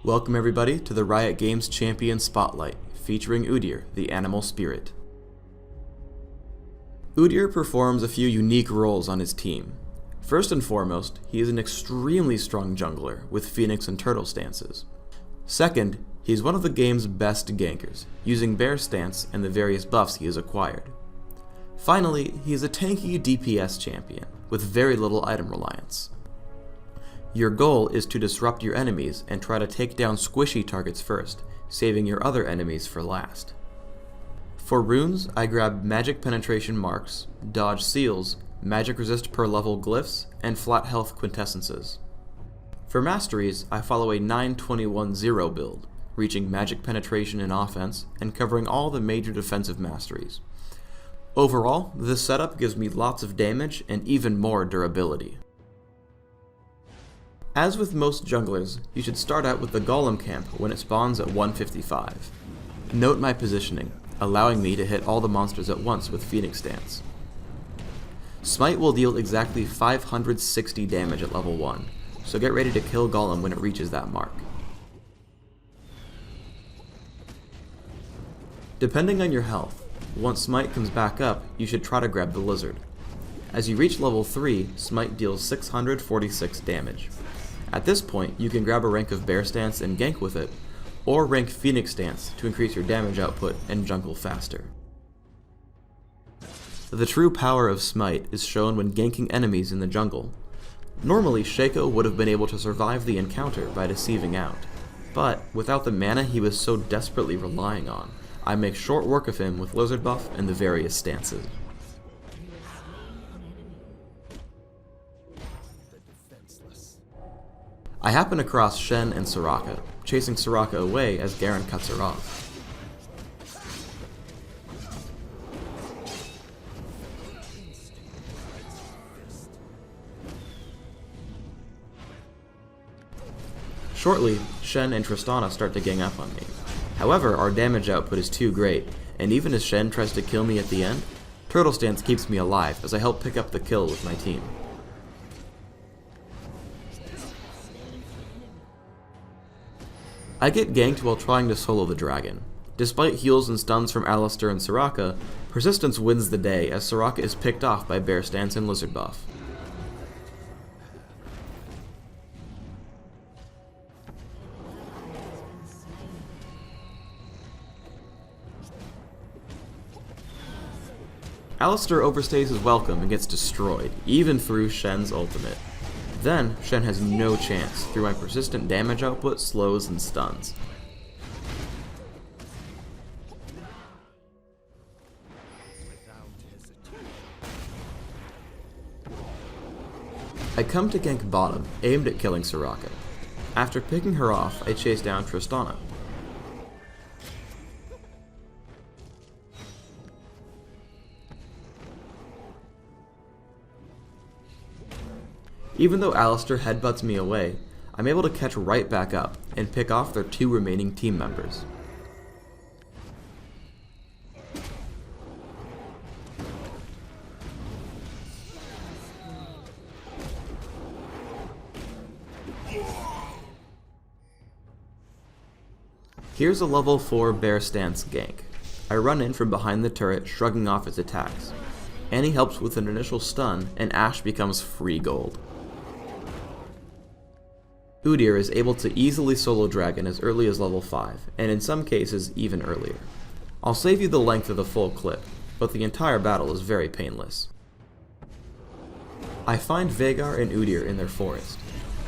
Welcome everybody to the Riot Games Champion Spotlight, featuring Udyr, the animal spirit. Udyr performs a few unique roles on his team. First and foremost, he is an extremely strong jungler with Phoenix and Turtle stances. Second, he's one of the game's best gankers, using Bear Stance and the various buffs he has acquired. Finally, he is a tanky DPS champion, with very little item reliance. Your goal is to disrupt your enemies and try to take down squishy targets first, saving your other enemies for last. For runes, I grab magic penetration marks, dodge seals, magic resist per level glyphs, and flat health quintessences. For masteries, I follow a 9-21-0 build, reaching magic penetration in offense and covering all the major defensive masteries. Overall, this setup gives me lots of damage and even more durability. As with most junglers, you should start out with the Golem camp when it spawns at 155. Note my positioning, allowing me to hit all the monsters at once with Phoenix Stance. Smite will deal exactly 560 damage at level 1, so get ready to kill Golem when it reaches that mark. Depending on your health, once Smite comes back up, you should try to grab the Lizard. As you reach level 3, Smite deals 646 damage. At this point, you can grab a rank of Bear Stance and gank with it, or rank Phoenix Stance to increase your damage output and jungle faster. The true power of Smite is shown when ganking enemies in the jungle. Normally, Shaco would have been able to survive the encounter by deceiving out, but without the mana he was so desperately relying on, I make short work of him with Lizard buff and the various stances. I happen across Shen and Soraka, chasing Soraka away as Garen cuts her off. Shortly, Shen and Tristana start to gang up on me. However, our damage output is too great, and even as Shen tries to kill me at the end, Turtle Stance keeps me alive as I help pick up the kill with my team. I get ganked while trying to solo the dragon. Despite heals and stuns from Alistar and Soraka, Persistence wins the day as Soraka is picked off by Bear Stance and Lizard buff. Alistar overstays his welcome and gets destroyed, even through Shen's ultimate. Then, Shen has no chance through my persistent damage output, slows, and stuns. I come to gank bottom, aimed at killing Soraka. After picking her off, I chase down Tristana. Even though Alistar headbutts me away, I'm able to catch right back up and pick off their 2 remaining team members. Here's a level 4 Bear Stance gank. I run in from behind the turret, shrugging off its attacks. Annie helps with an initial stun, and Ashe becomes free gold. Udyr is able to easily solo dragon as early as level 5, and in some cases even earlier. I'll save you the length of the full clip, but the entire battle is very painless. I find Veigar and Udyr in their forest.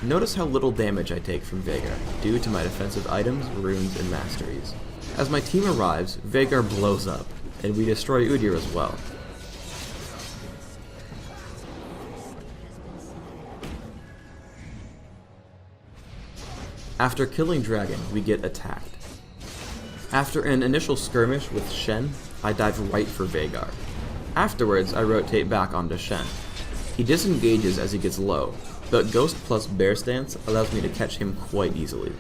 Notice how little damage I take from Veigar, due to my defensive items, runes, and masteries. As my team arrives, Veigar blows up, and we destroy Udyr as well. After killing Dragon, we get attacked. After an initial skirmish with Shen, I dive right for Veigar. Afterwards, I rotate back onto Shen. He disengages as he gets low, but Ghost plus Bear Stance allows me to catch him quite easily.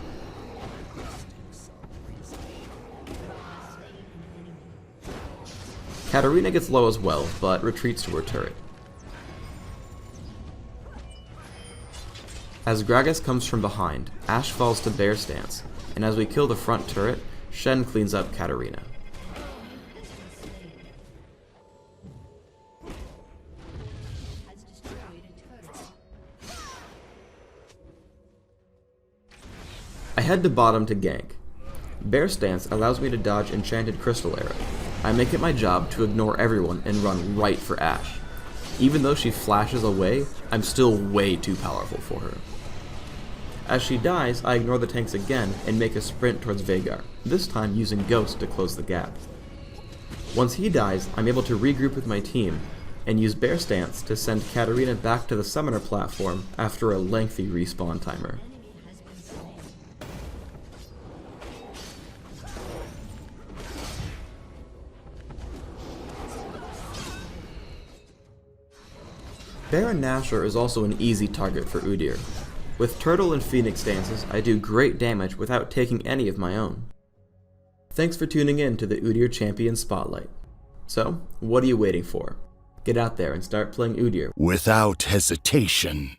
Katarina gets low as well, but retreats to her turret. As Gragas comes from behind, Ashe falls to bear stance, and as we kill the front turret, Shen cleans up Katarina. I head to bottom to gank. Bear stance allows me to dodge Enchanted Crystal Arrow. I make it my job to ignore everyone and run right for Ashe. Even though she flashes away, I'm still way too powerful for her. As she dies, I ignore the tanks again and make a sprint towards Veigar, this time using Ghost to close the gap. Once he dies, I'm able to regroup with my team and use Bear Stance to send Katarina back to the summoner platform after a lengthy respawn timer. Baron Nashor is also an easy target for Udyr. With Turtle and Phoenix stances, I do great damage without taking any of my own. Thanks for tuning in to the Udyr Champion Spotlight. So, what are you waiting for? Get out there and start playing Udyr without hesitation.